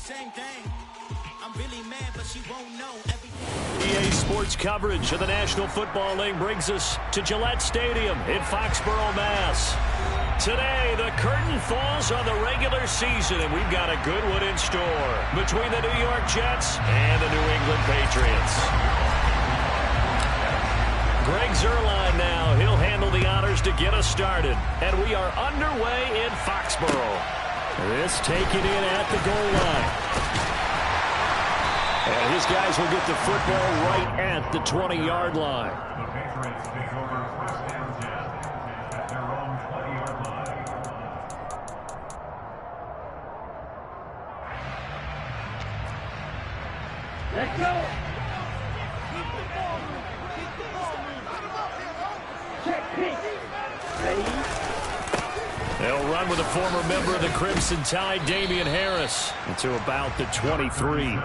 same thing. I'm really mad, but she won't know everything. EA Sports coverage of the National Football League brings us to Gillette Stadium in Foxborough, Mass. Today, the curtain falls on the regular season, and we've got a good one in store between the New York Jets and the New England Patriots. Greg Zuerlein now. He'll handle the honors to get us started. And we are underway in Foxborough. This taken in at the goal line. And his guys will get the football right at the 20-yard line. The Patriots take over first and 10 at their own 20-yard line. Let's go. They'll run with a former member of the Crimson Tide, Damian Harris, into about the 23.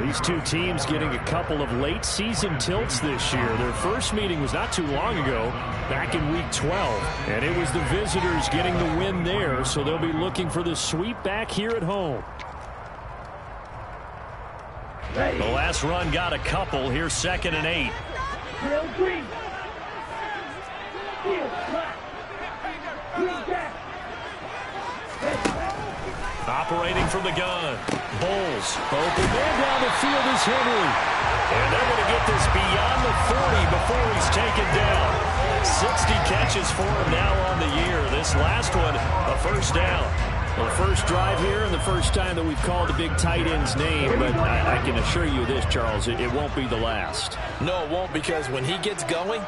These two teams getting a couple of late season tilts this year. Their first meeting was not too long ago, back in week 12. And it was the visitors getting the win there, so they'll be looking for the sweep back here at home. The last run got a couple. Here's 2nd and 8. Operating from the gun. Bowles. Open man down the field is Henry. And they're going to get this beyond the 40 before he's taken down. 60 catches for him now on the year. This last one, a first down. Well, the first drive here and the first time that we've called the big tight end's name. But I can assure you this, Charles, it won't be the last. No, it won't, because when he gets going,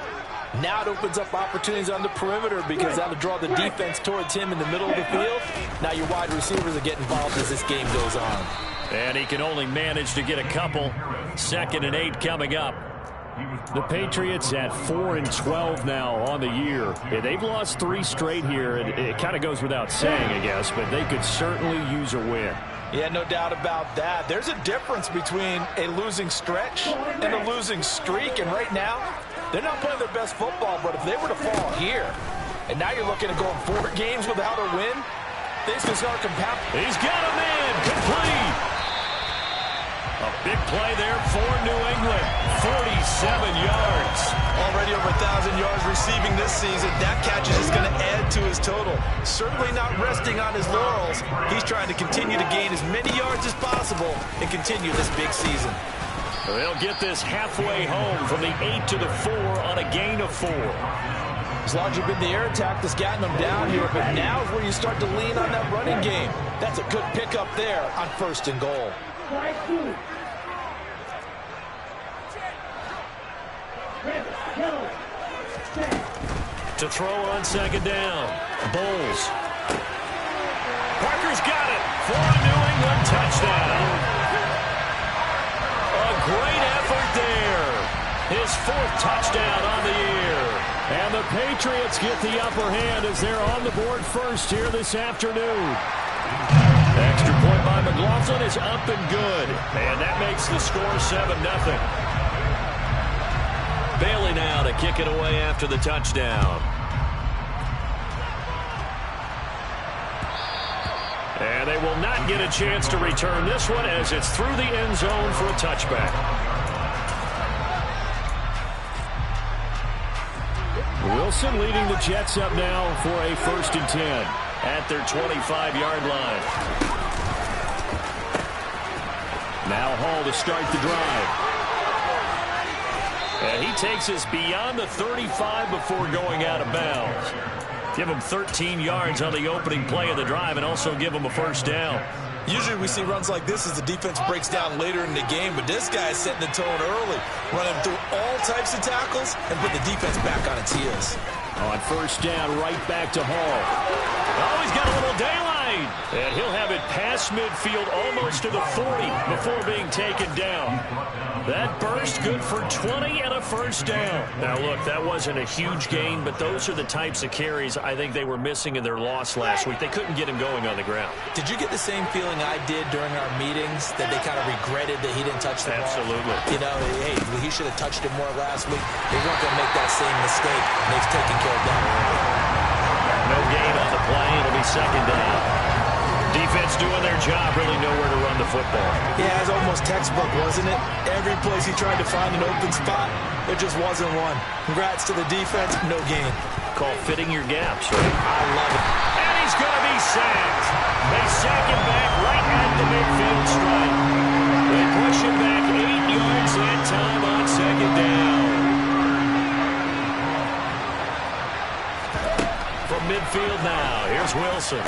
now it opens up opportunities on the perimeter, because that'll draw the defense towards him in the middle of the field. Now your wide receivers are getting involved as this game goes on. And he can only manage to get a couple. 2nd and 8 coming up. The Patriots at 4-12 now on the year. Yeah, they've lost 3 straight here. It kind of goes without saying, I guess, but they could certainly use a win. Yeah, no doubt about that. There's a difference between a losing stretch and a losing streak, and right now, they're not playing their best football, but if they were to fall here, and now you're looking at going 4 games without a win, things can start compounding. He's got a man, complete. A big play there for New England. 47 yards. Already over 1,000 yards receiving this season. That catch is just going to add to his total. Certainly not resting on his laurels. He's trying to continue to gain as many yards as possible and continue this big season. They'll get this halfway home from the 8 to the 4 on a gain of 4. It's largely been the air attack that's gotten them down here, but now is where you start to lean on that running game. That's a good pickup there on 1st and goal. To throw on 2nd down. Bowles. Parker's got it for a New England touchdown. A great effort there. His 4th touchdown on the year. And the Patriots get the upper hand as they're on the board first here this afternoon. Extra point by McLaughlin is up and good. And that makes the score 7-0. Bailey now to kick it away after the touchdown. And they will not get a chance to return this one as it's through the end zone for a touchback. Wilson leading the Jets up now for a 1st and 10 at their 25-yard line. Now Hall to start the drive. And he takes us beyond the 35 before going out of bounds. Give him 13 yards on the opening play of the drive and also give him a 1st down. Usually we see runs like this as the defense breaks down later in the game, but this guy is setting the tone early, running through all types of tackles and put the defense back on its heels. On 1st down, right back to Hall. Oh, he's got a little daylight. And he'll have it past midfield almost to the 40 before being taken down. That burst good for 20 and a 1st down. Now, look, that wasn't a huge gain, but those are the types of carries I think they were missing in their loss last week. They couldn't get him going on the ground. Did you get the same feeling I did during our meetings, that they kind of regretted that he didn't touch the ball? Absolutely. You know, hey, he should have touched it more last week. They weren't going to make that same mistake, and they've taken care of that early. No gain on the play. It'll be 2nd down. defense doing their job, really nowhere to run the football. Yeah, it was almost textbook, wasn't it? Every place he tried to find an open spot, there just wasn't one. Congrats to the defense, no gain. Call fitting your gaps, right? I love it. And he's going to be sacked. They sack him back right at the midfield stripe. They push him back 8 yards that time on second down. From midfield now, here's Wilson.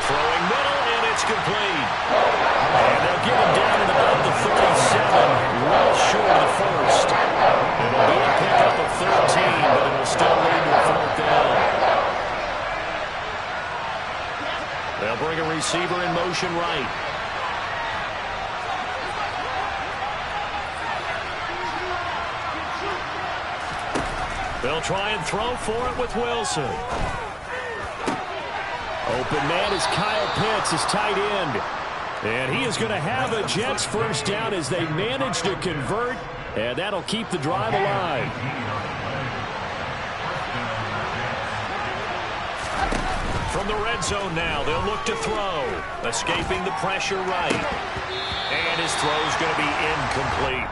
Throwing middle, and it's complete. And they'll get him down at about the 37, well short of the first. It'll be a pickup of 13, but it'll still lead to a fourth down. They'll bring a receiver in motion right. They'll try and throw for it with Wilson. Open man is Kyle Pitts, his tight end. And he is going to have a Jets first down as they manage to convert, and that'll keep the drive alive. From the red zone now, they'll look to throw. Escaping the pressure right. And his throw's going to be incomplete.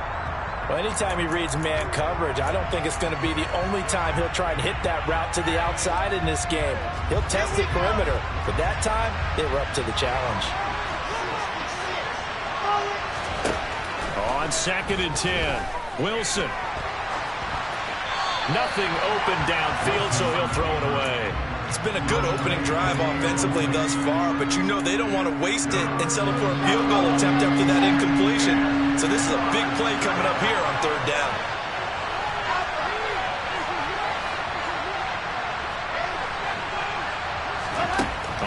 Well, anytime he reads man coverage, I don't think it's going to be the only time he'll try and hit that route to the outside in this game. He'll test the perimeter, but that time, they were up to the challenge. On 2nd and 10, Wilson. Nothing open downfield, so he'll throw it away. It's been a good opening drive offensively thus far, but you know they don't want to waste it and settle for a field goal attempt after that incompletion. So this is a big play coming up here on 3rd down.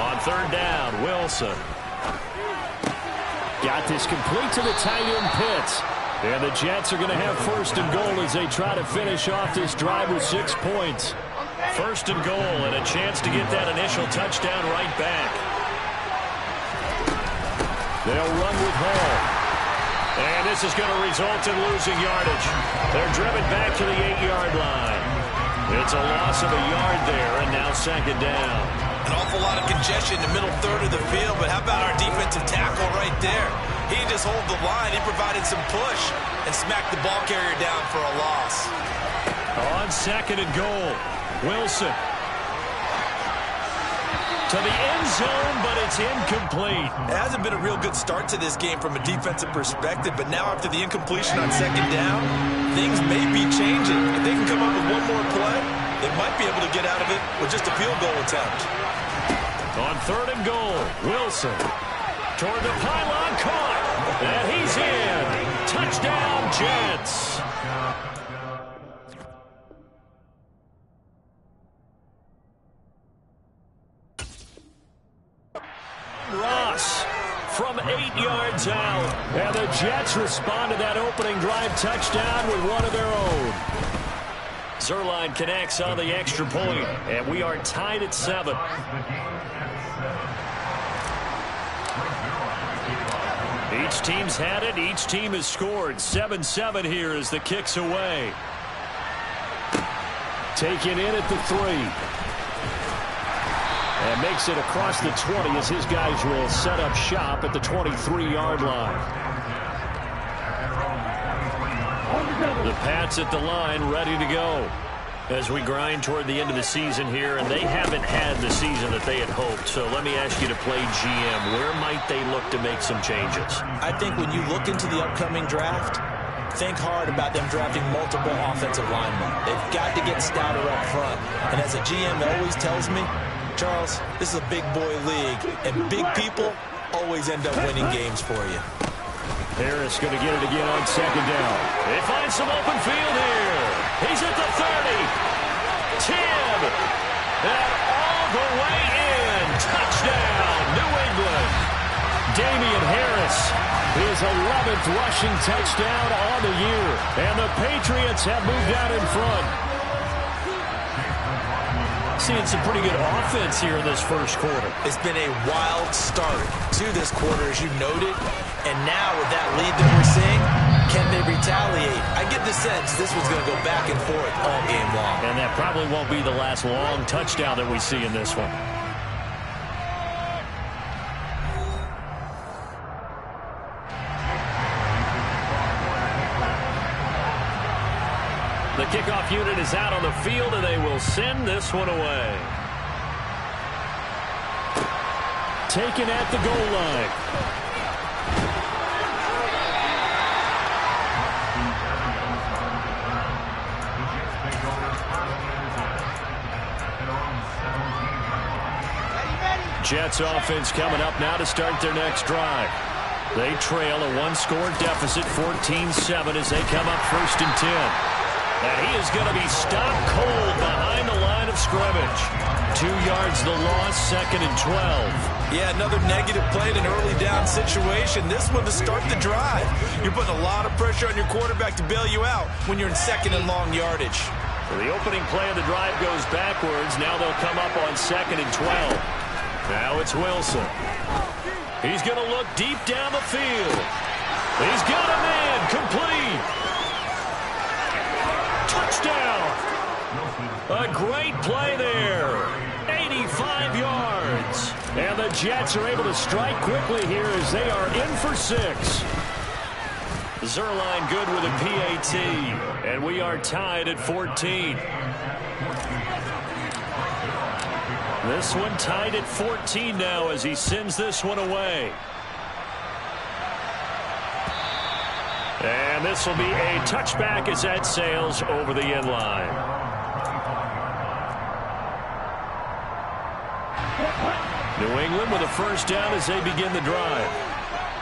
On 3rd down, Wilson. Got this complete to the tight end Pitts. And the Jets are going to have 1st and goal as they try to finish off this drive with 6 points. 1st and goal and a chance to get that initial touchdown right back. They'll run with Hall. And this is going to result in losing yardage. They're driven back to the 8-yard line. It's a loss of a yard there, and now 2nd down. An awful lot of congestion in the middle third of the field, but how about our defensive tackle right there? He didn't just hold the line. He provided some push and smacked the ball carrier down for a loss. On 2nd and goal, Wilson. To the end zone, but it's incomplete. It hasn't been a real good start to this game from a defensive perspective, but now after the incompletion on 2nd down, things may be changing. If they can come up with one more play, they might be able to get out of it with just a field goal attempt. On 3rd and goal, Wilson. Toward the pylon, caught. And he's in. Touchdown, Jets. Ross from 8 yards out. And the Jets respond to that opening drive touchdown with one of their own. Zerline connects on the extra point, and we are tied at 7. Each team's had it. Each team has scored. 7-7 here as the kick's away. Taken in at the 3. And makes it across the 20 as his guys will set up shop at the 23-yard line. The Pats at the line ready to go as we grind toward the end of the season here, and they haven't had the season that they had hoped. So let me ask you to play GM. Where might they look to make some changes? I think when you look into the upcoming draft, think hard about them drafting multiple offensive linemen. They've got to get stouter up front. And as a GM always tells me, Charles, this is a big boy league, and big people always end up winning games for you. Harris going to get it again on 2nd down. They find some open field here. He's at the 30. 10. And all the way in. Touchdown, New England. Damian Harris, his 11th rushing touchdown on the year. And the Patriots have moved out in front. Seeing some pretty good offense here in this first quarter. It's been a wild start to this quarter, as you noted. And now with that lead that we're seeing, can they retaliate? I get the sense this one's going to go back and forth all game long. And that probably won't be the last long touchdown that we see in this one. The kickoff unit is out on the field, and they will send this one away. Taken at the goal line. Jets offense coming up now to start their next drive. They trail a one-score deficit, 14-7, as they come up 1st and 10. And he is going to be stopped cold behind the line of scrimmage. 2 yards the loss, 2nd and 12. Yeah, another negative play in an early down situation. This one to start the drive. You're putting a lot of pressure on your quarterback to bail you out when you're in 2nd and long yardage. So the opening play of the drive goes backwards. Now they'll come up on 2nd and 12. Now it's Wilson. He's going to look deep down the field. He's got a man. Complete. Touchdown. A great play there. 85 yards. And the Jets are able to strike quickly here as they are in for 6. Zerline good with a PAT. And we are tied at 14. This one tied at 14 now as he sends this one away. And this will be a touchback as that sails over the end line. New England with a first down as they begin the drive.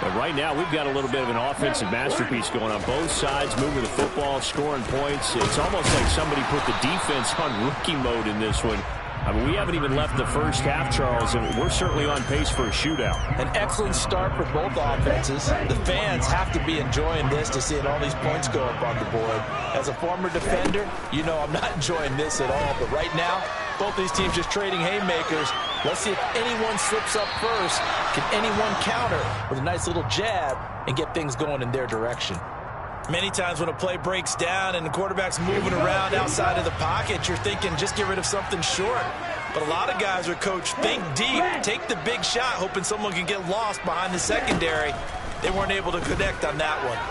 But right now we've got a little bit of an offensive masterpiece going on both sides, moving the football, scoring points. It's almost like somebody put the defense on rookie mode in this one. I mean, we haven't even left the first half, Charles, and we're certainly on pace for a shootout. An excellent start for both offenses. The fans have to be enjoying this to see all these points go up on the board. As a former defender, you know I'm not enjoying this at all. But right now, both these teams just trading haymakers. Let's see if anyone slips up first. Can anyone counter with a nice little jab and get things going in their direction? Many times when a play breaks down and the quarterback's moving around outside of the pocket, you're thinking just get rid of something short. But a lot of guys are coached, think deep, take the big shot, hoping someone can get lost behind the secondary. They weren't able to connect on that one.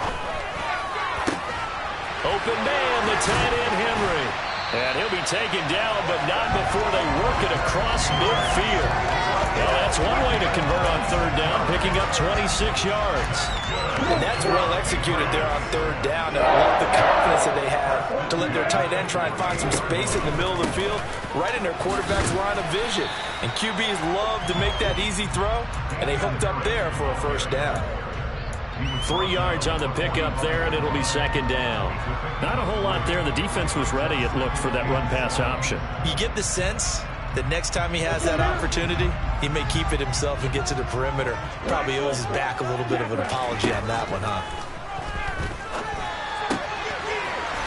Open man, the tight end Henry. And he'll be taken down, but not before they work it across midfield. Well, that's one way to convert on 3rd down, picking up 26 yards. And that's well executed there on 3rd down. And I love the confidence that they have to let their tight end try and find some space in the middle of the field, right in their quarterback's line of vision. And QBs love to make that easy throw, and they hooked up there for a first down. 3 yards on the pickup there, and it'll be 2nd down. Not a whole lot there. The defense was ready, it looked, for that run-pass option. You get the sense that next time he has that opportunity, he may keep it himself and get to the perimeter. Probably owes his back a little bit of an apology on that one, huh?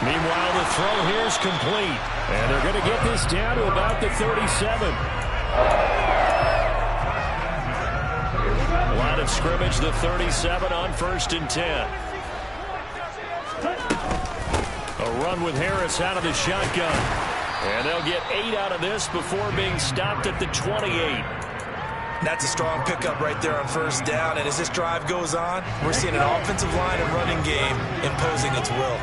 Meanwhile, the throw here is complete. And they're going to get this down to about the 37. Line of scrimmage, the 37 on 1st and 10. A run with Harris out of the shotgun. And they'll get 8 out of this before being stopped at the 28. That's a strong pickup right there on 1st down. And as this drive goes on, we're seeing an offensive line and running game imposing its will.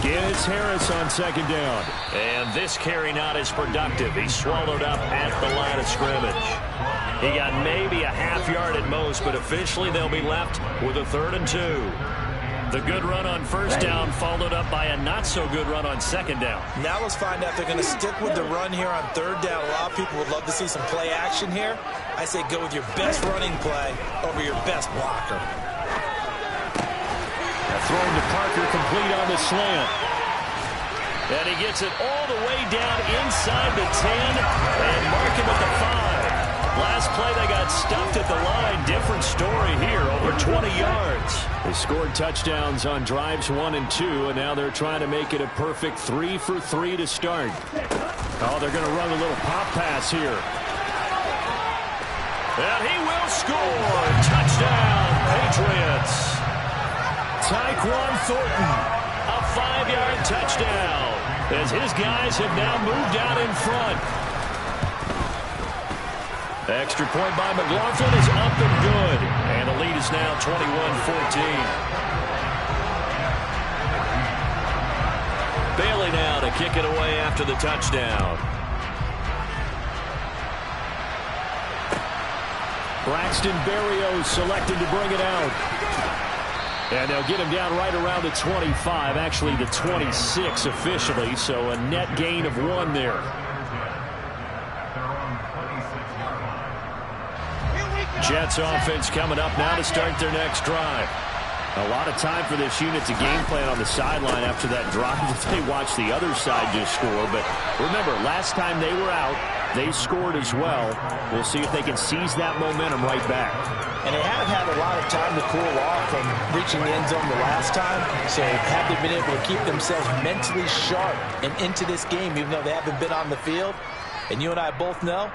Again, it's Harris on 2nd down. And this carry not as productive. He swallowed up at the line of scrimmage. He got maybe a half yard at most, but officially they'll be left with a 3rd and 2. The good run on 1st down followed up by a not-so-good run on 2nd down. Now let's find out if they're going to stick with the run here on 3rd down. A lot of people would love to see some play action here. I say go with your best running play over your best blocker. Thrown to Parker, complete on the slant. And he gets it all the way down inside the 10 and mark him at the 5. Last play, they got stuffed at the line. Different story here, over 20 yards. They scored touchdowns on drives 1 and 2, and now they're trying to make it a perfect 3 for 3 to start. Oh, they're going to run a little pop pass here. And he will score. Touchdown, Patriots. Tyquan Thornton, a 5-yard touchdown, as his guys have now moved out in front. Extra point by McLaughlin is up and good. And the lead is now 21-14. Bailey now to kick it away after the touchdown. Braxton Berrios selected to bring it out. And they'll get him down right around the 25, actually the 26 officially, so a net gain of 1 there. Jets offense coming up now to start their next drive. A lot of time for this unit to game plan on the sideline after that drive that they watched the other side just score. But remember, last time they were out, they scored as well. We'll see if they can seize that momentum right back. And they have had a lot of time to cool off from reaching the end zone the last time. So have they been able to keep themselves mentally sharp and into this game, even though they haven't been on the field? And you and I both know,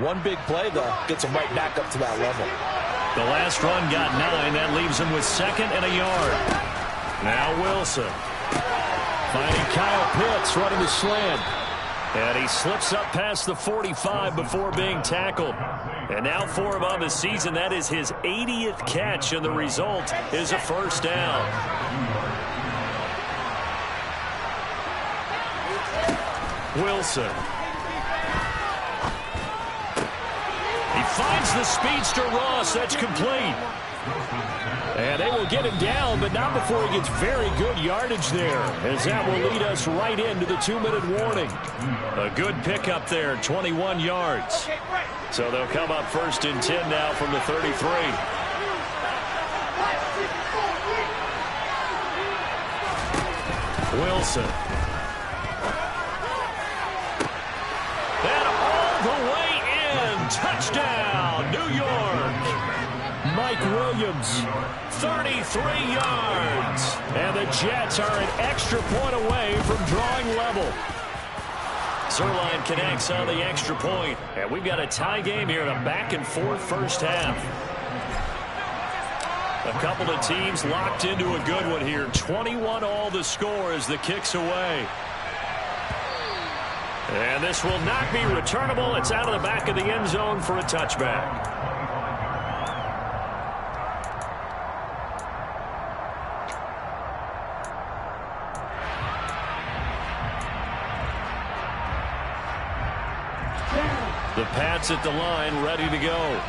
one big play, though, gets them right back up to that level. The last run got 9. That leaves him with 2nd and a yard. Now Wilson. Finding Kyle Pitts running the slant. And he slips up past the 45 before being tackled. And now for him on the season, that is his 80th catch, and the result is a first down. Wilson. He finds the speedster Ross. That's complete. And they will get him down, but not before he gets very good yardage there, as that will lead us right into the 2-minute warning. A good pickup there, 21 yards. So they'll come up 1st and 10 now from the 33. Wilson. And all the way in. Touchdown, New York. Mike Williams, 33 yards. And the Jets are an extra point away from drawing level. Zerline connects on the extra point. And we've got a tie game here in a back-and-forth first half. A couple of teams locked into a good one here. 21-all the score as the kick's away. And this will not be returnable. It's out of the back of the end zone for a touchback. The Pats at the line, ready to go.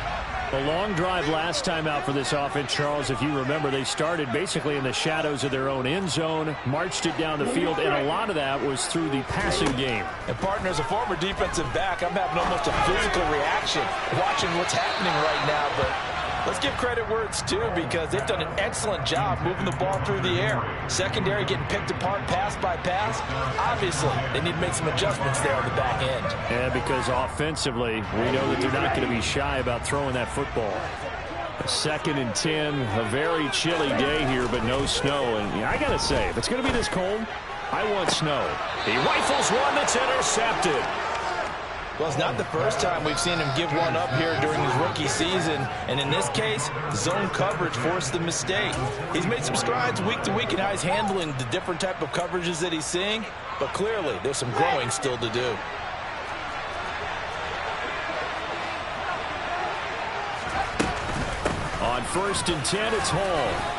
A long drive last time out for this offense, Charles. If you remember, they started basically in the shadows of their own end zone, marched it down the field, and a lot of that was through the passing game. And, partner, as a former defensive back, I'm having almost a physical reaction watching what's happening right now. But let's give credit where it's due, because they've done an excellent job moving the ball through the air. Secondary getting picked apart pass by pass. Obviously, they need to make some adjustments there on the back end. And because offensively, we know that they're not going to be shy about throwing that football. 2nd and 10, a very chilly day here, but no snow. And I got to say, if it's going to be this cold, I want snow. He rifles one that's intercepted. Well, it's not the first time we've seen him give one up here during his rookie season. And in this case, zone coverage forced the mistake. He's made some strides week to week in how he's handling the different type of coverages that he's seeing. But clearly, there's some growing still to do. On 1st and 10, it's Hall.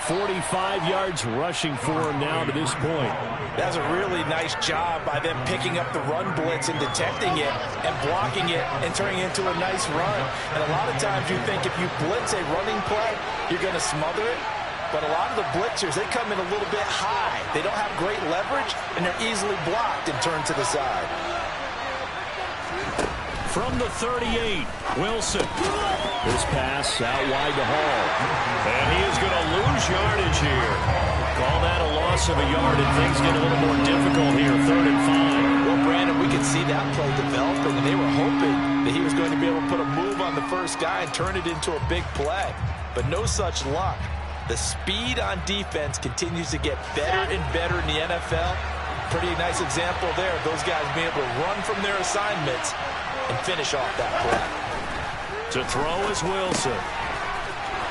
45 yards rushing for him now to this point. That's a really nice job by them picking up the run blitz and detecting it and blocking it and turning it into a nice run. And a lot of times you think if you blitz a running play, you're going to smother it. But a lot of the blitzers, they come in a little bit high. They don't have great leverage, and they're easily blocked and turned to the side. From the 38, Wilson. This pass out wide to Hall. And he is going to lose yardage here. Call that a loss of a yard, and things get a little more difficult here, 3rd and 5. Well, Brandon, we could see that play developing, and they were hoping that he was going to be able to put a move on the first guy and turn it into a big play. But no such luck. The speed on defense continues to get better and better in the NFL. Pretty nice example there of those guys being able to run from their assignments and finish off that play. To throw is Wilson.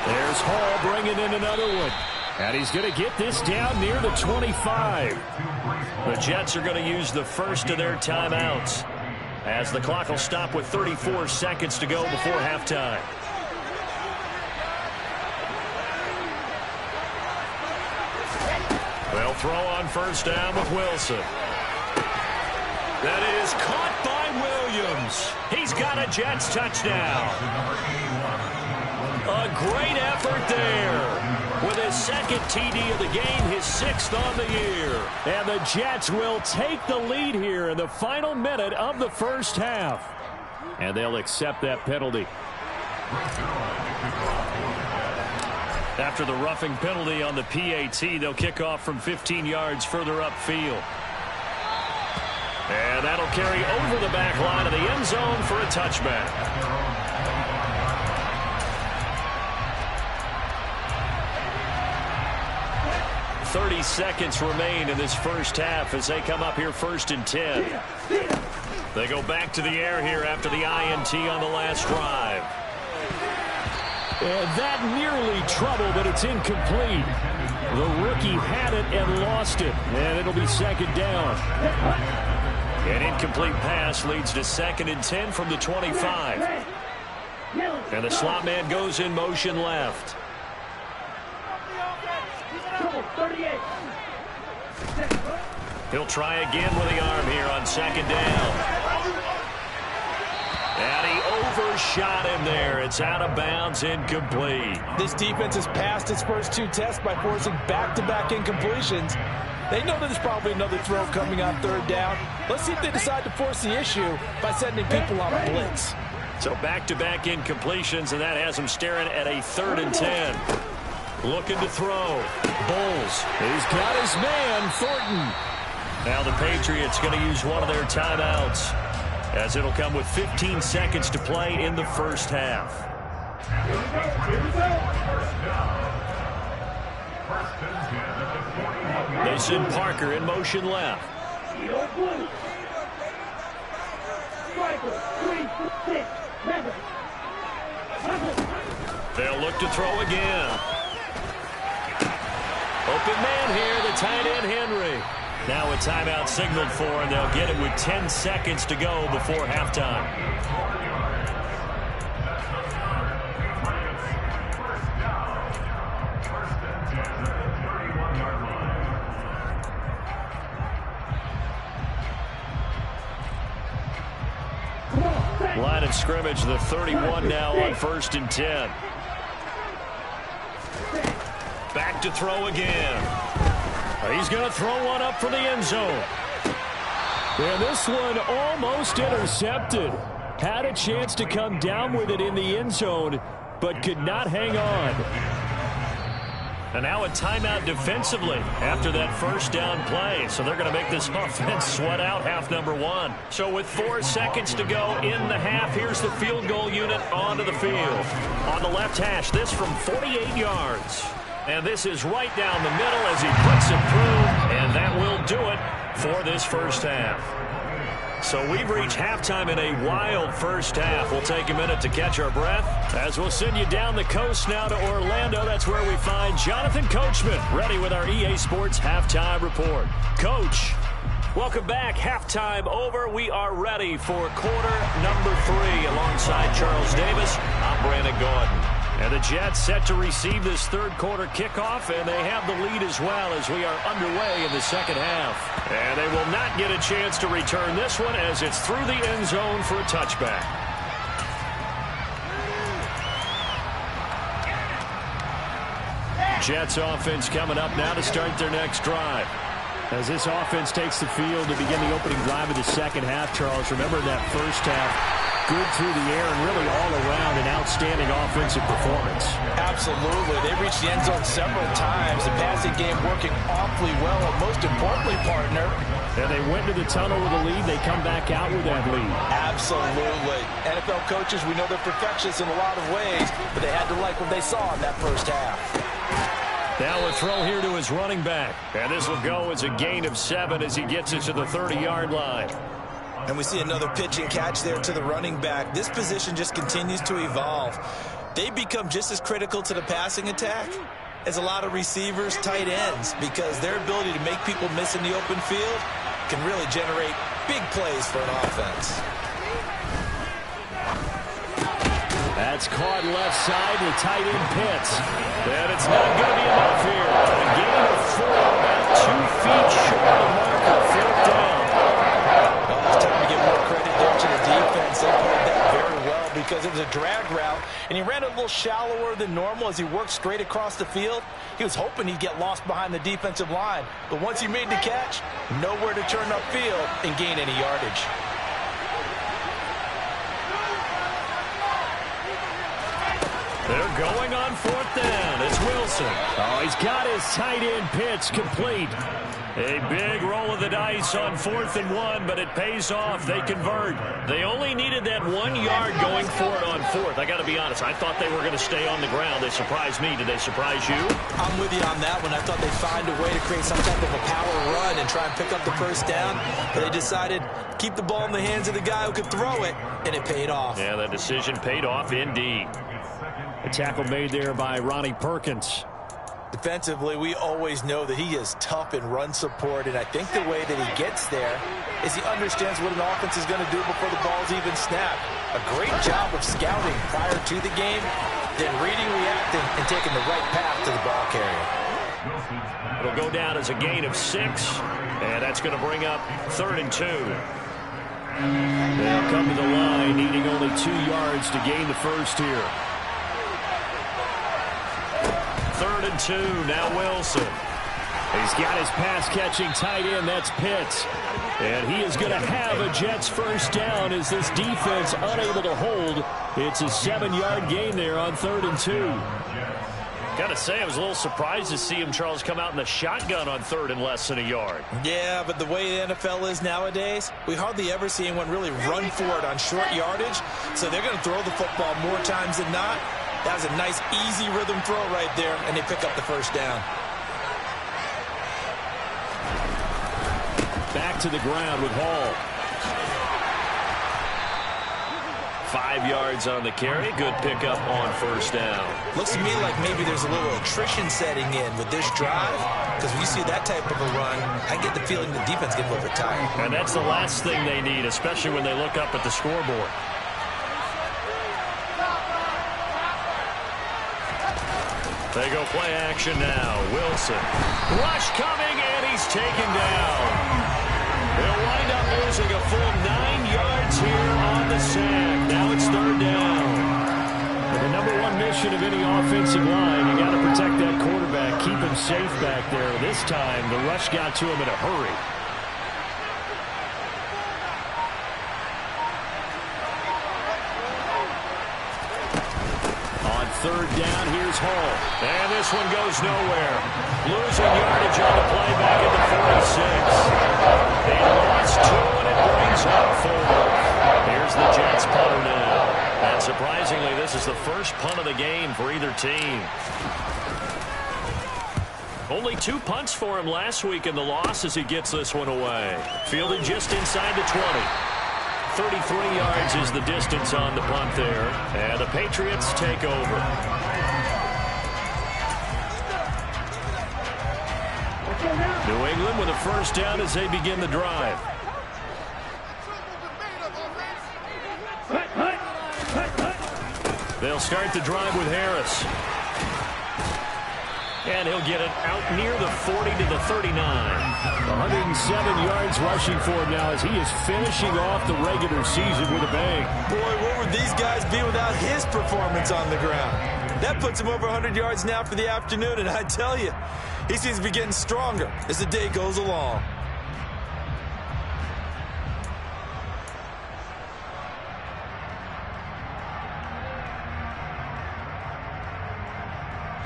There's Hall bringing in another one. And he's going to get this down near the 25. The Jets are going to use the first of their timeouts. as the clock will stop with 34 seconds to go before halftime. They'll throw on first down with Wilson. That is caught by Williams. He's got a Jets touchdown. A great effort there. With his second TD of the game, his 6th on the year. And the Jets will take the lead here in the final minute of the first half. And they'll accept that penalty. After the roughing penalty on the PAT, they'll kick off from 15 yards further upfield. And that'll carry over the back line of the end zone for a touchback. "30 seconds remain in this first half as they come up here 1st and 10. They go back to the air here after the INT on the last drive. And that nearly trouble, but it's incomplete. The rookie had it and lost it, and it'll be 2nd down. An incomplete pass leads to 2nd and 10 from the 25. And the slot man goes in motion left. He'll try again with the arm here on 2nd down. And he overshot him there. It's out of bounds, incomplete. This defense has passed its first 2 tests by forcing back-to-back incompletions. They know that there's probably another throw coming on 3rd down. Let's see if they decide to force the issue by sending people on a blitz. So back-to-back incompletions, and that has them staring at a 3rd and 10. Looking to throw. Bowles. He's got his man, Thornton. Now the Patriots going to use one of their timeouts, as it'll come with 15 seconds to play in the first half. Mason Parker in motion left. They'll look to throw again. Open man here, the tight end Henry. Now a timeout signaled for, and they'll get it with 10 seconds to go before halftime. Line of scrimmage, the 31 now on 1st and 10. Back to throw again. He's going to throw one up for the end zone. And this one almost intercepted. Had a chance to come down with it in the end zone, but could not hang on. And now a timeout defensively after that first down play. So they're going to make this offense sweat out half number 1. So with 4 seconds to go in the half, here's the field goal unit onto the field. On the left hash, this from 48 yards. And this is right down the middle as he puts it through. And that will do it for this first half. So we've reached halftime in a wild first half. We'll take a minute to catch our breath as we'll send you down the coast now to Orlando. That's where we find Jonathan Coachman ready with our EA Sports Halftime Report. Coach, welcome back. Halftime over. We are ready for quarter number 3 alongside Charles Davis. I'm Brandon Gordon. And the Jets set to receive this third quarter kickoff, and they have the lead as well as we are underway in the second half. And they will not get a chance to return this one as it's through the end zone for a touchback. Jets offense coming up now to start their next drive. As this offense takes the field to begin the opening drive of the second half, Charles, remember that first half, good through the air and really all around an outstanding offensive performance. Absolutely. They reached the end zone several times. The passing game working awfully well, and most importantly, partner, and they went to the tunnel with a lead. They come back out with that lead. Absolutely. NFL coaches, we know they're perfectionists in a lot of ways, but they had to like what they saw in that first half. Now a throw here to his running back. And this will go as a gain of 7 as he gets it to the 30-yard line. And we see another pitch and catch there to the running back. This position just continues to evolve. They become just as critical to the passing attack as a lot of receivers, tight ends, because their ability to make people miss in the open field can really generate big plays for an offense. That's caught left side to tight end Pitts. And it's not going to be enough here. A gain of 4, about 2 feet short of the marker. 4th down. Well, it's time to give more credit there to the defense. They played that very well because it was a drag route, and he ran a little shallower than normal as he worked straight across the field. He was hoping he'd get lost behind the defensive line, but once he made the catch, nowhere to turn upfield and gain any yardage. They're going on 4th down. It's Wilson. Oh, he's got his tight end pitch complete. A big roll of the dice on 4th and 1, but it pays off. They convert. They only needed that 1 yard going for it on 4th. I got to be honest. I thought they were going to stay on the ground. They surprised me. Did they surprise you? I'm with you on that one. I thought they'd find a way to create some type of a power run and try and pick up the 1st down, but they decided to keep the ball in the hands of the guy who could throw it, and it paid off. Yeah, that decision paid off indeed. A tackle made there by Ronnie Perkins. Defensively, we always know that he is tough in run support, and I think the way that he gets there is he understands what an offense is going to do before the ball's even snapped. A great job of scouting prior to the game, then reading, reacting, and taking the right path to the ball carrier. It'll go down as a gain of 6, and that's going to bring up 3rd and 2. They'll come to the line, needing only 2 yards to gain the 1st here. 3rd and 2, now Wilson. He's got his pass-catching tight end, that's Pitts. And he is going to have a Jets 1st down as this defense unable to hold. It's a 7-yard gain there on 3rd and 2. Got to say, I was a little surprised to see him, Charles, come out in the shotgun on 3rd and less than a yard. Yeah, but the way the NFL is nowadays, we hardly ever see anyone really run for it on short yardage. So they're going to throw the football more times than not. That was a nice, easy rhythm throw right there, and they pick up the 1st down. Back to the ground with Hall. 5 yards on the carry. Good pickup on 1st down. Looks to me like maybe there's a little attrition setting in with this drive, because when you see that type of a run, I get the feeling the defense gets a little bit tired. And that's the last thing they need, especially when they look up at the scoreboard. They go play action now. Wilson. Rush coming, and he's taken down. They'll wind up losing a full 9 yards here on the sack. Now it's 3rd down. And the #1 mission of any offensive line, you got to protect that quarterback, keep him safe back there. This time, the rush got to him in a hurry. On 3rd down, here's Hall. And this one goes nowhere. Losing yardage on the play back at the 46. They lost 2, and it brings up 4. Here's the Jets punter now. And surprisingly, this is the first punt of the game for either team. Only 2 punts for him last week in the loss as he gets this one away. Fielded just inside the 20. 33 yards is the distance on the punt there. And the Patriots take over. New England with a 1st down as they begin the drive. They'll start the drive with Harris. And he'll get it out near the 40 to the 39. 107 yards rushing for him now as he is finishing off the regular season with a bang. Boy, what would these guys be without his performance on the ground? That puts him over 100 yards now for the afternoon, and I tell you, he seems to be getting stronger as the day goes along.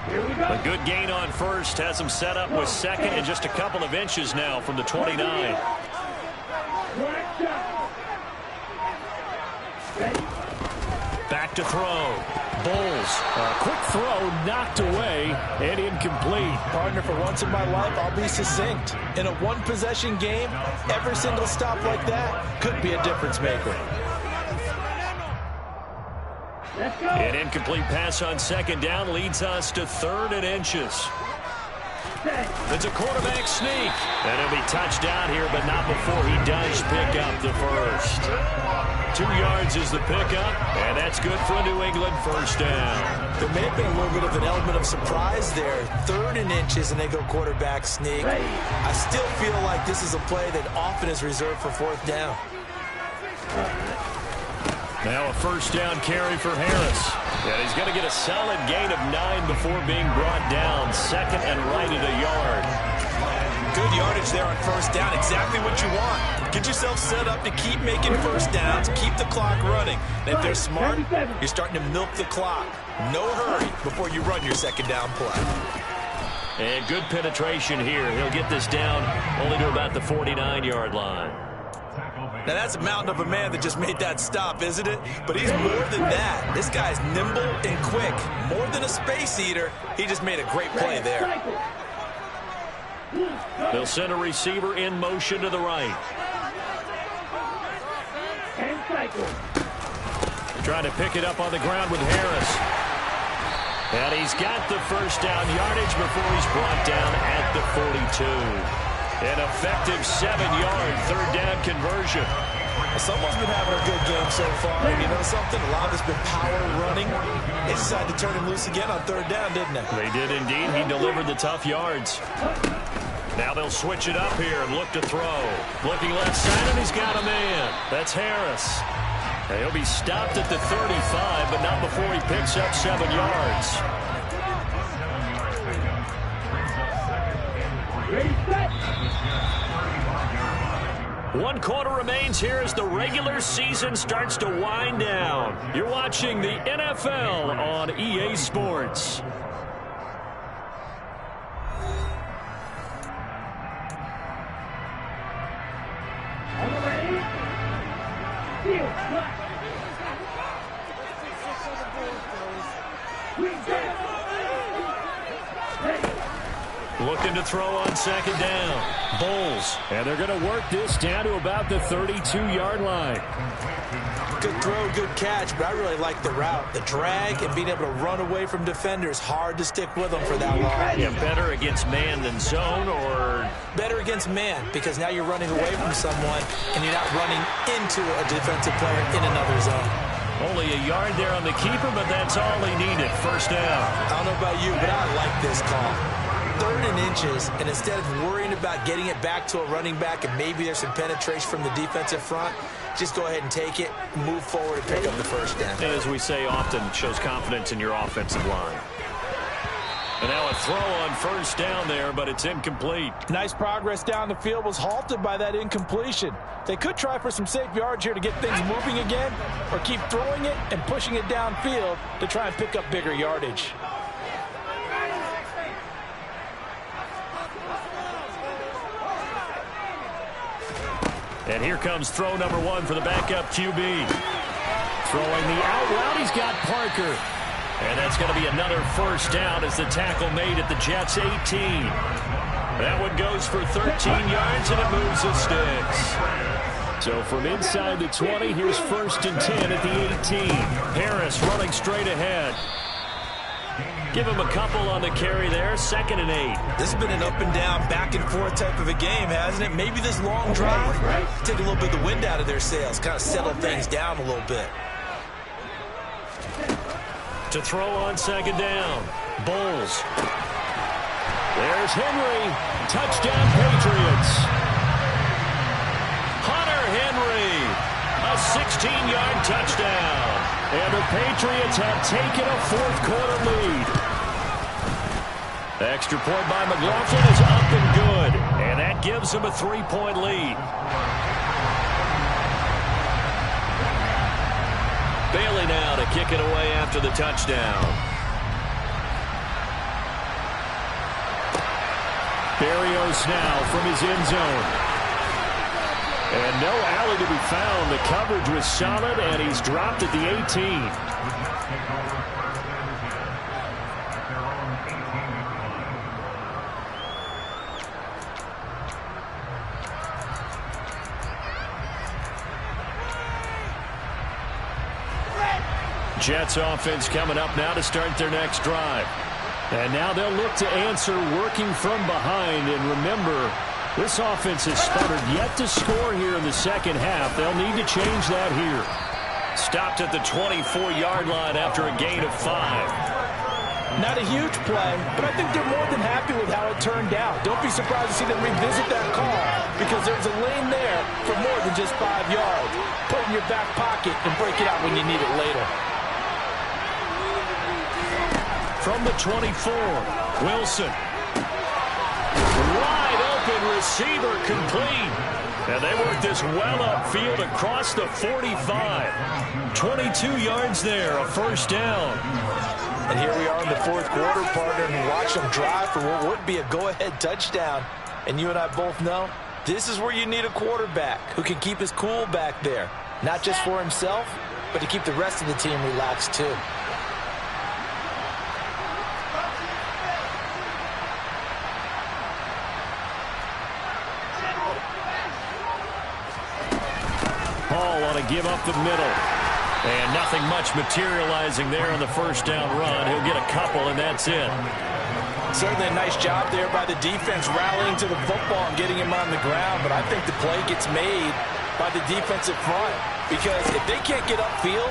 A good gain on 1st has him set up with 2nd and just a couple of inches now from the 29. Back to throw. Bowles. A quick throw knocked away and incomplete. Partner, for once in my life, I'll be succinct. In a 1-possession game, every single stop like that could be a difference maker. An incomplete pass on 2nd down leads us to 3rd and inches. It's a quarterback sneak. And he'll be touched down here, but not before he does pick up the 1st. 2 yards is the pickup, and that's good for a New England first down. There may have been a little bit of an element of surprise there. 3rd and inches, and they go quarterback sneak. I still feel like this is a play that often is reserved for 4th down. Now a first down carry for Harris. And he's going to get a solid gain of 9 before being brought down. 2nd and right at a yard. Good yardage there on first down. Exactly what you want. Get yourself set up to keep making first downs, keep the clock running. And if they're smart, you're starting to milk the clock. No hurry before you run your 2nd down play. And good penetration here. He'll get this down only to about the 49-yard line. Now, that's a mountain of a man that just made that stop, isn't it? But he's more than that. This guy's nimble and quick. More than a space eater, he just made a great play there. They'll send a receiver in motion to the right. Trying to pick it up on the ground with Harris. And he's got the first down yardage before he's brought down at the 42. An effective 7-yard 3rd down conversion. Someone's been having a good game so far. And you know something? A lot of it's been power running. They decided to turn him loose again on 3rd down, didn't they? They did indeed. He delivered the tough yards. Now they'll switch it up here and look to throw. Looking left side, and he's got a man. That's Harris. And he'll be stopped at the 35, but not before he picks up 7 yards. One quarter remains here as the regular season starts to wind down. You're watching the NFL on EA Sports. Looking to throw on 2nd down. Bulls. And they're going to work this down to about the 32-yard line. Good throw, good catch, but I really like the route. The drag and being able to run away from defenders. Hard to stick with them for that long. Yeah, better against man than zone, or? Better against man, because now you're running away from someone and you're not running into a defensive player in another zone. Only a yard there on the keeper, but that's all he needed. First down. I don't know about you, but I like this call. 3rd and inches, and instead of worrying about getting it back to a running back and maybe there's some penetration from the defensive front, just go ahead and take it, move forward, and pick up the first down. And as we say often, it shows confidence in your offensive line. And now a throw on first down there, but it's incomplete. Nice progress down the field, was halted by that incompletion. They could try for some safe yards here to get things moving again, or keep throwing it and pushing it downfield to try and pick up bigger yardage. And here comes throw number 1 for the backup QB. Throwing the out route, he's got Parker. And that's going to be another first down as the tackle made at the Jets' 18. That one goes for 13 yards, and it moves the sticks. So from inside the 20, here's 1st and 10 at the 18. Harris running straight ahead. Give him a couple on the carry there. 2nd and 8. This has been an up and down, back and forth type of a game, hasn't it? Maybe this long drive, take a little bit of the wind out of their sails, kind of settle things down a little bit. To throw on 2nd down. Bulls. There's Henry. Touchdown, Patriots. Hunter Henry. A 16-yard touchdown. And the Patriots have taken a 4th quarter lead. The extra point by McLaughlin is up and good. And that gives them a 3-point lead. Bailey now to kick it away after the touchdown. Barrios now from his end zone. And no alley to be found. The coverage was solid, and he's dropped at the 18. Jets offense coming up now to start their next drive. And now they'll look to answer working from behind. And remember, This offense has stuttered yet to score here in the second half. They'll need to change that here. Stopped at the 24-yard line after a gain of 5. Not a huge play, but I think they're more than happy with how it turned out. Don't be surprised to see them revisit that call because there's a lane there for more than just 5 yards. Put it in your back pocket and break it out when you need it later. From the 24, Wilson. Wide open receiver complete. And they work this well upfield across the 45. 22 yards there, a first down. And here we are in the fourth quarter, partner, and watch them drive for what would be a go-ahead touchdown. And you and I both know this is where you need a quarterback who can keep his cool back there. Not just for himself, but to keep the rest of the team relaxed too. Hall on to give up the middle. And nothing much materializing there on the first down run. He'll get a couple, and that's it. Certainly a nice job there by the defense rallying to the football and getting him on the ground, but I think the play gets made by the defensive front because if they can't get upfield,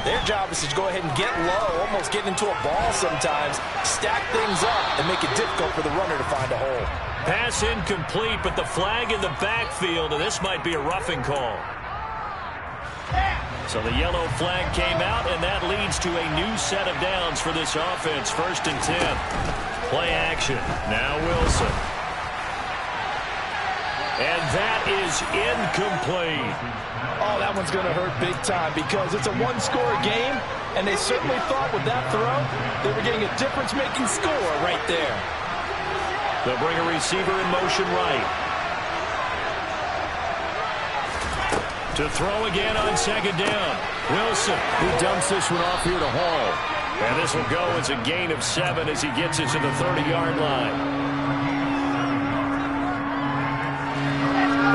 their job is to go ahead and get low, almost get into a ball sometimes, stack things up, and make it difficult for the runner to find a hole. Pass incomplete, but the flag in the backfield, and this might be a roughing call. So the yellow flag came out, and that leads to a new set of downs for this offense. 1st and 10. Play action. Now Wilson. And that is incomplete. Oh, that one's going to hurt big time because it's a one-score game, and they certainly thought with that throw they were getting a difference-making score right there. They'll bring a receiver in motion right. To throw again on 2nd down. Wilson, who dumps this one off here to Hall. And this will go as a gain of 7 as he gets it to the 30-yard line.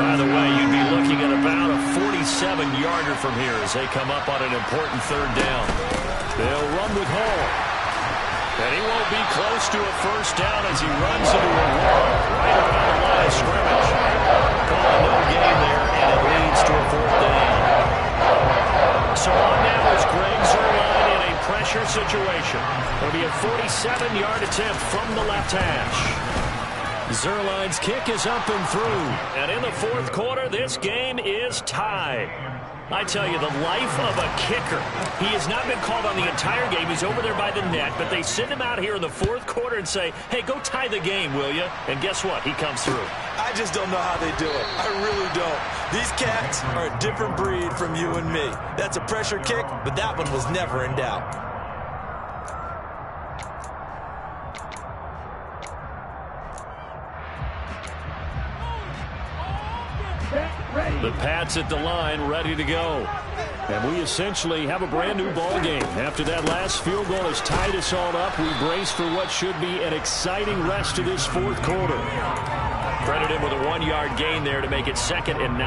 By the way, you'd be looking at about a 47-yarder from here as they come up on an important 3rd down. They'll run with Hall. And he won't be close to a first down as he runs into a wall right around the line of scrimmage. Call a no gain there, and it leads to a 4th down. So on now is Greg Zuerlein in a pressure situation. It'll be a 47-yard attempt from the left hash. Zuerlein's kick is up and through. And in the 4th quarter, this game is tied. I tell you, the life of a kicker. He has not been called on the entire game. He's over there by the net, but they send him out here in the 4th quarter and say, hey, go tie the game, will you? And guess what? He comes through. I just don't know how they do it. I really don't. These cats are a different breed from you and me. That's a pressure kick, but that one was never in doubt. The Pats at the line, ready to go. And we essentially have a brand new ball game. After that last field goal has tied us all up, we brace for what should be an exciting rest of this 4th quarter. Credited with a 1-yard gain there to make it 2nd and 9.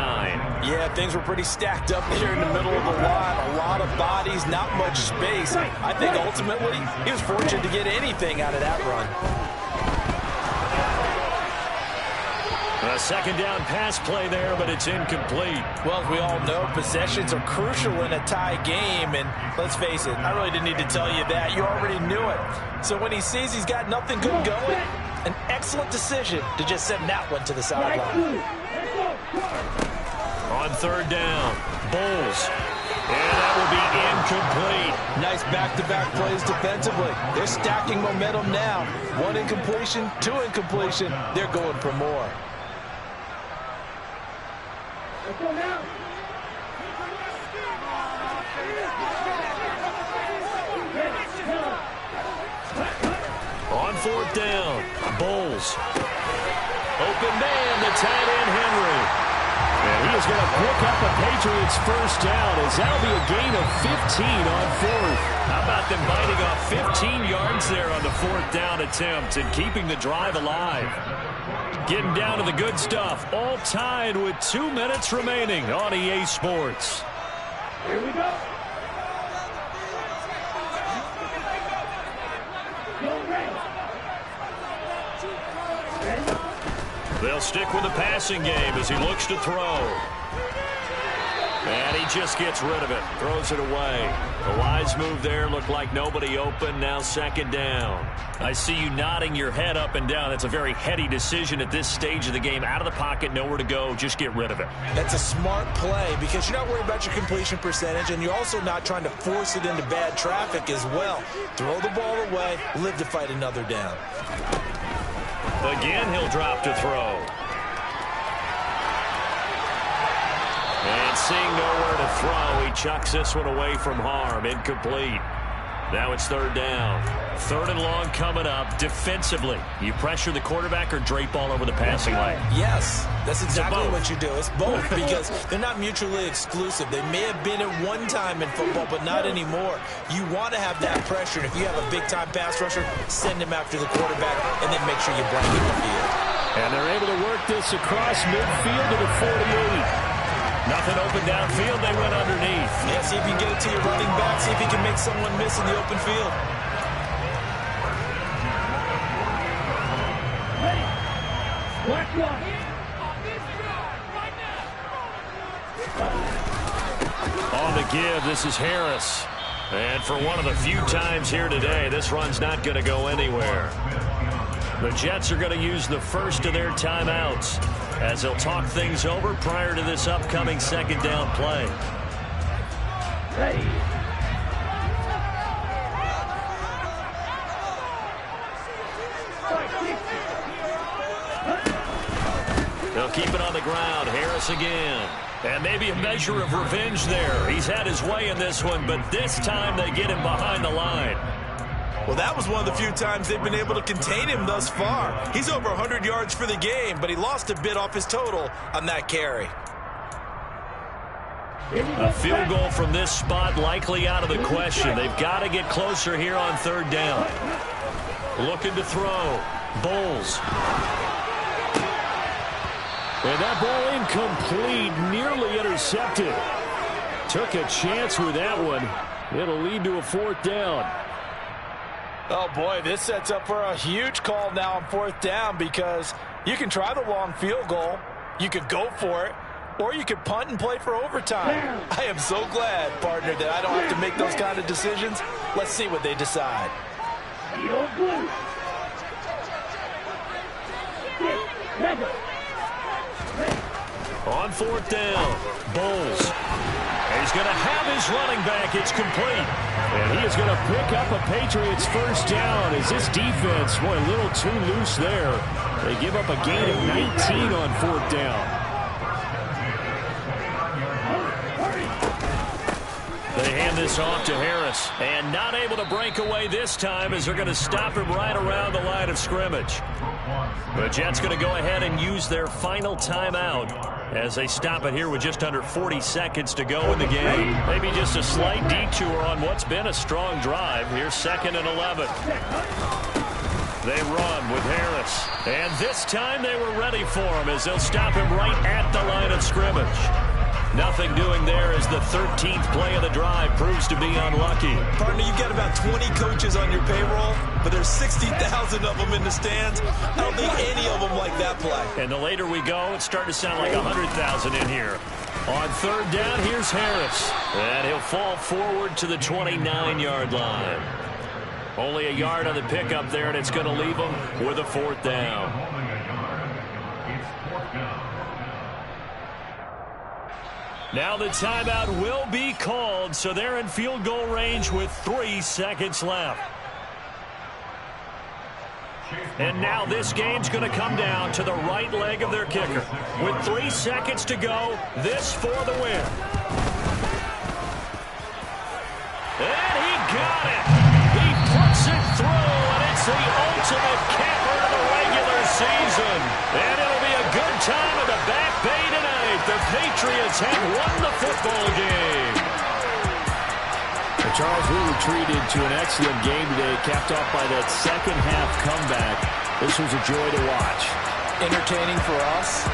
Yeah, things were pretty stacked up here in the middle of the line. A lot of bodies, not much space. I think ultimately he was fortunate to get anything out of that run. A 2nd down pass play there, but it's incomplete. Well, as we all know, possessions are crucial in a tie game, and let's face it, I really didn't need to tell you that. You already knew it. So when he sees he's got nothing good going, an excellent decision to just send that one to the sideline. On 3rd down, Bulls. And that will be incomplete. Nice back-to-back plays defensively. They're stacking momentum now. 1 incompletion, 2 incompletion. They're going for more. Let's go now. On 4th down, Bulls. Open man, the tight end, Henry. And he is going to pick up a Patriots first down as that'll be a gain of 15 on 4th. How about them biting off 15 yards there on the 4th down attempt and keeping the drive alive? Getting down to the good stuff, all tied with 2 minutes remaining on EA Sports. Here we go. They'll stick with the passing game as he looks to throw. And he just gets rid of it. Throws it away. A wise move there. Looked like nobody open. Now second down. I see you nodding your head up and down. That's a very heady decision at this stage of the game. Out of the pocket, nowhere to go. Just get rid of it. That's a smart play because you're not worried about your completion percentage, and you're also not trying to force it into bad traffic as well. Throw the ball away. Live to fight another down. Again, he'll drop to throw. And seeing nowhere to throw, he chucks this one away from harm. Incomplete. Now it's third down. Third and long coming up. Defensively, you pressure the quarterback or drape all over the passing lane? Yes, that's exactly what you do. It's both because they're not mutually exclusive. They may have been at one time in football, but not anymore. You want to have that pressure. And if you have a big-time pass rusher, send him after the quarterback and then make sure you blanket the field. And they're able to work this across midfield to the 48. Nothing open downfield. They went underneath. Yeah, see if you can get it to your running back. See if you can make someone miss in the open field. On the give, this is Harris. And for one of the few times here today, this run's not going to go anywhere. The Jets are going to use the first of their timeouts as they'll talk things over prior to this upcoming second down play. Ready. They'll keep it on the ground. Harris again. And maybe a measure of revenge there. He's had his way in this one, but this time they get him behind the line. Well, that was one of the few times they've been able to contain him thus far. He's over 100 yards for the game, but he lost a bit off his total on that carry. A field goal from this spot likely out of the question. They've got to get closer here on third down. Looking to throw. Bowles. And that ball incomplete, nearly intercepted. Took a chance with that one. It'll lead to a fourth down. Oh, boy, this sets up for a huge call now on fourth down because you can try the long field goal, you could go for it, or you could punt and play for overtime. I am so glad, partner, that I don't have to make those kind of decisions. Let's see what they decide. On fourth down, Bowles. He's going to have his running back. It's complete. And he is going to pick up a Patriots first down as this defense, boy, a little too loose there. They give up a gain of 19 on fourth down. They hand this off to Harris. And not able to break away this time as they're going to stop him right around the line of scrimmage. The Jets going to go ahead and use their final timeout as they stop it here with just under 40 seconds to go in the game. Maybe just a slight detour on what's been a strong drive. Here's 2nd and 11. They run with Harris. And this time they were ready for him as they'll stop him right at the line of scrimmage. Nothing doing there as the 13th play of the drive proves to be unlucky. Partner, you've got about 20 coaches on your payroll, but there's 60,000 of them in the stands. I don't think any of them like that play. And the later we go, it's starting to sound like 100,000 in here. On third down, here's Harris. And he'll fall forward to the 29-yard line. Only a yard on the pickup there, and it's going to leave him with a fourth down. Now the timeout will be called, so they're in field goal range with 3 seconds left. And now this game's going to come down to the right leg of their kicker. With 3 seconds to go, this for the win. And he got it. He puts it through, and it's the ultimate capper of the regular season. And it'll be a good time in the Back Bay tonight. The Patriots have won the football game. Well, Charles, we retreated to an excellent game today, capped off by that second half comeback. This was a joy to watch. Entertaining for us,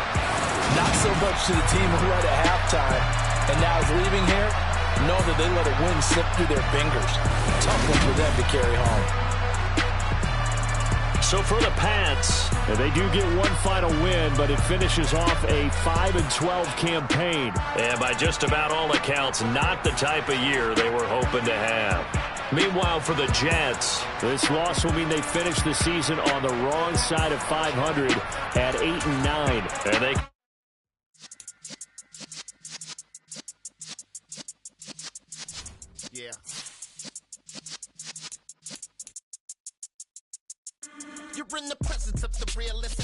not so much to the team who led at halftime and now is leaving here, know that they let a win slip through their fingers. Tough one for them to carry home. So for the Pats, And they do get one final win, but it finishes off a 5-12 campaign. and by just about all accounts, not the type of year they were hoping to have. Meanwhile, for the Jets, This loss will mean they finish the season on the wrong side of 500 at 8-9. and they Yeah. You're in the presence of the realest.